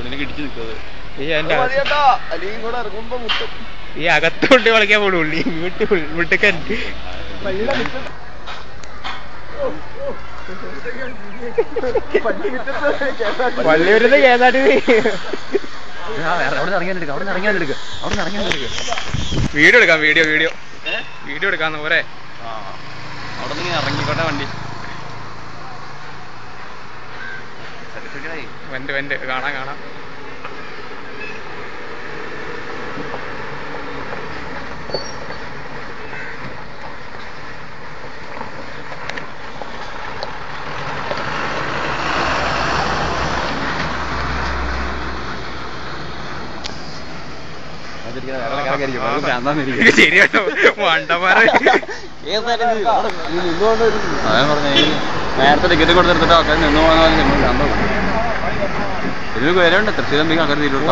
എവിടെയൊക്കെ ഇടിച്ചു നിൽക്കുന്നത്. ഈ അകത്തോണ്ട് കളിക്കാൻ പോണു വീട്ടുക്കൻ പള്ളി വരുന്ന കേസാട്ടി വീഡിയോ എടുക്കാം വീഡിയോ എടുക്കാന്ന് പോരെ. അവിടെ നിന്ന് ഇറങ്ങിക്കോട്ടെ വണ്ടി. വെന്റ് കാണാം. ശരിയാട്ടോ വണ്ടമാരെ അതാ പറഞ്ഞ നേരത്തെ ടിക്കറ്റ് കൊടുത്തെടുത്തിട്ട് ആൾക്കാർ നിന്ന് പോകാൻ ഇതിന് പേരുണ്ട്. തൃശ്ശൂരമ്പേക്ക് ആൾക്കാർ തീരുള്ളൂ.